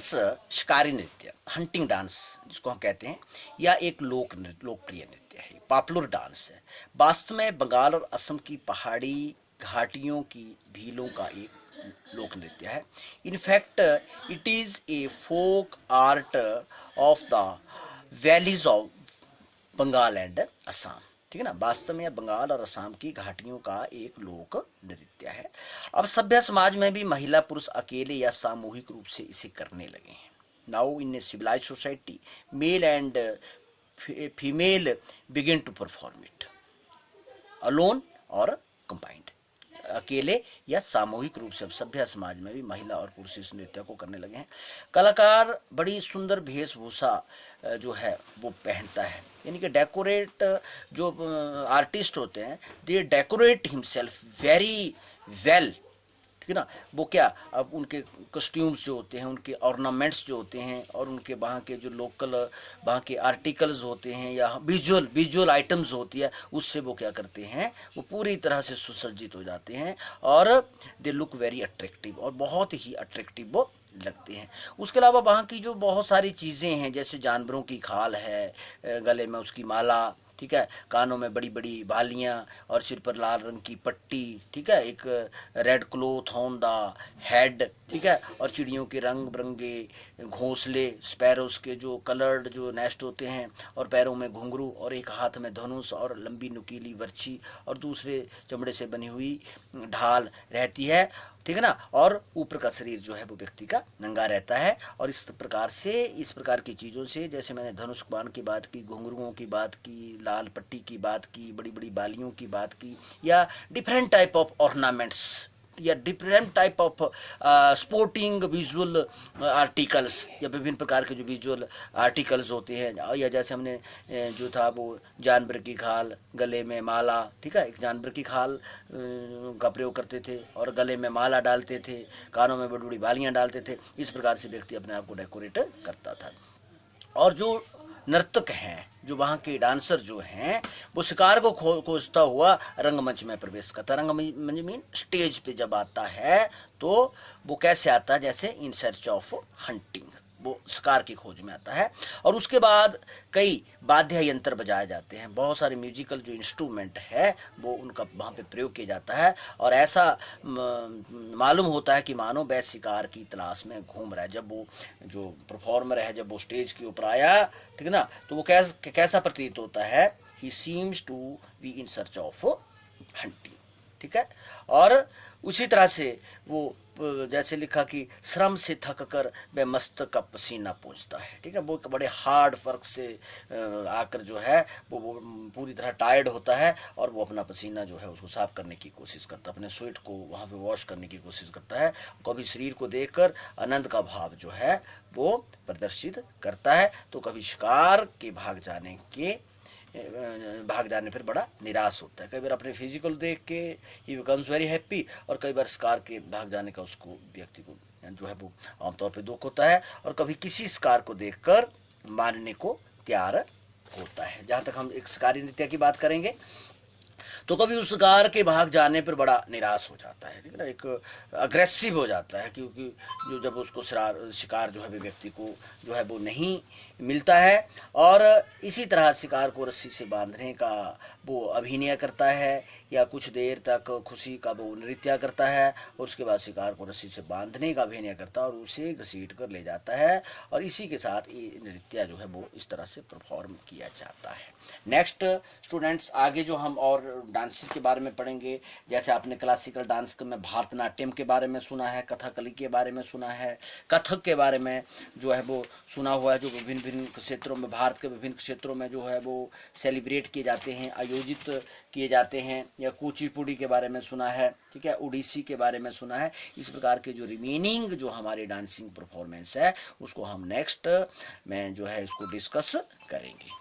शिकारी नृत्य, hunting dance जिसको हम कहते हैं, या एक लोकप्रिय नृत्य है, पॉपुलर डांस है। वास्तव में बंगाल और असम की पहाड़ी घाटियों की भीलों का एक लोक नृत्य है। Infact it is a folk art of the valleys of Bengal and Assam. ठीक है ना, वास्तव में बंगाल और असम की घाटियों का एक लोक नृत्य है। अब सभ्य समाज में भी महिला पुरुष अकेले या सामूहिक रूप से इसे करने लगे हैं। Now in a civilize society male and female begin to perform it alone और कंबाइंड। अकेले या सामूहिक रूप से अब सभ्य समाज में भी महिला और पुरुष इस नृत्य को करने लगे हैं। कलाकार बड़ी सुंदर वेशभूषा जो है वो पहनता है, यानी कि डेकोरेट, जो आर्टिस्ट होते हैं दे डेकोरेट हिमसेल्फ वेरी वेल। ठीक है ना, वो क्या, अब उनके कस्ट्यूम्स जो होते हैं, उनके ऑर्नामेंट्स जो होते हैं, और उनके वहाँ के जो लोकल वहाँ के आर्टिकल्स होते हैं या विजुअल आइटम्स होती है, उससे वो क्या करते हैं, वो पूरी तरह से सुसज्जित हो जाते हैं और दे लुक वेरी अट्रैक्टिव, और बहुत ही अट्रैक्टिव वो लगते हैं। उसके अलावा वहाँ की जो बहुत सारी चीज़ें हैं, जैसे जानवरों की खाल है, गले में उसकी माला, ठीक है, कानों में बड़ी बड़ी बालियाँ और सिर पर लाल रंग की पट्टी, ठीक है, एक red cloth on the head, ठीक है, और चिड़ियों के रंग बिरंगे घोंसले, स्पैरोस के जो कलर्ड जो नेस्ट होते हैं, और पैरों में घुंघरू, और एक हाथ में धनुष और लंबी नुकीली वर्ची, और दूसरे चमड़े से बनी हुई ढाल रहती है। ठीक है ना, और ऊपर का शरीर जो है वो व्यक्ति का नंगा रहता है। और इस प्रकार की चीज़ों से, जैसे मैंने धनुष बाण की बात की, घुंघरुओं की बात की, लाल पट्टी की बात की, बड़ी बड़ी बालियों की बात की, या डिफरेंट टाइप ऑफ ऑर्नामेंट्स, या different type of sporting visual articles, या विभिन्न प्रकार के जो विजुअल आर्टिकल्स होते हैं, या जैसे हमने जो था वो जानवर की खाल, गले में माला, ठीक है, एक जानवर की खाल का प्रयोग करते थे और गले में माला डालते थे, कानों में बड़ी बड़ी बालियाँ डालते थे। इस प्रकार से व्यक्ति अपने आप को डेकोरेट करता था। और जो नर्तक हैं, जो वहाँ के डांसर जो हैं, वो शिकार को खोजता हुआ रंगमंच में प्रवेश करता है। रंगमंच मीन स्टेज पे जब आता है तो वो कैसे आता है, जैसे इन सर्च ऑफ हंटिंग, वो शिकार की खोज में आता है। और उसके बाद कई वाद्य यंत्र बजाए जाते हैं, बहुत सारे म्यूजिकल जो इंस्ट्रूमेंट है वो उनका वहाँ पे प्रयोग किया जाता है। और ऐसा मालूम होता है कि मानो वह शिकार की तलाश में घूम रहा है। जब वो जो परफॉर्मर है, जब वो स्टेज के ऊपर आया, ठीक है ना, तो वो कैसा प्रतीत होता है, he seems to be in search of hunting. ठीक है, और उसी तरह से वो जैसे लिखा कि श्रम से थक कर वह मस्तक का पसीना पहुँचता है। ठीक है, वो एक बड़े हार्ड वर्क से आकर जो है वो पूरी तरह टायर्ड होता है, और वो अपना पसीना जो है उसको साफ करने की कोशिश करता है, अपने स्वेट को वहाँ पे वॉश करने की कोशिश करता है। कभी शरीर को देखकर आनंद का भाव जो है वो प्रदर्शित करता है, तो कभी शिकार के भाग जाने पर बड़ा निराश होता है। कई बार अपने फिजिकल देख के ही बिकम्स वेरी हैप्पी, और कई बार शिकार के भाग जाने का उसको व्यक्ति को जो है वो आमतौर पे दुख होता है, और कभी किसी शिकार को देखकर मारने को तैयार होता है। जहाँ तक हम एक शिकारी नृत्य की बात करेंगे, तो कभी उस शिकार के भाग जाने पर बड़ा निराश हो जाता है, ठीक है ना, एक अग्रेसिव हो जाता है, क्योंकि जो जब उसको शिकार जो है व्यक्ति को जो है वो नहीं मिलता है। और इसी तरह शिकार को रस्सी से बांधने का वो अभिनय करता है, या कुछ देर तक खुशी का वो नृत्य करता है, और उसके बाद शिकार को रस्सी से बांधने का अभिनय करता है और उसे घसीट कर ले जाता है। और इसी के साथ ये नृत्य जो है वो इस तरह से परफॉर्म किया जाता है। नेक्स्ट स्टूडेंट्स, आगे जो हम और डांसेस के बारे में पढ़ेंगे, जैसे आपने क्लासिकल डांस में भारतनाट्यम के बारे में सुना है, कथकली के बारे में सुना है, कथक के बारे में जो है वो सुना हुआ है, जो विभिन्न विभिन्न क्षेत्रों में, भारत के विभिन्न क्षेत्रों में जो है वो सेलिब्रेट किए जाते हैं, आयोजित किए जाते हैं। या कुचिपुड़ी के बारे में सुना है, ठीक है, उड़ीसी के बारे में सुना है। इस प्रकार के जो रिमेनिंग जो हमारी डांसिंग परफॉर्मेंस है उसको हम नेक्स्ट में जो है इसको डिस्कस करेंगे।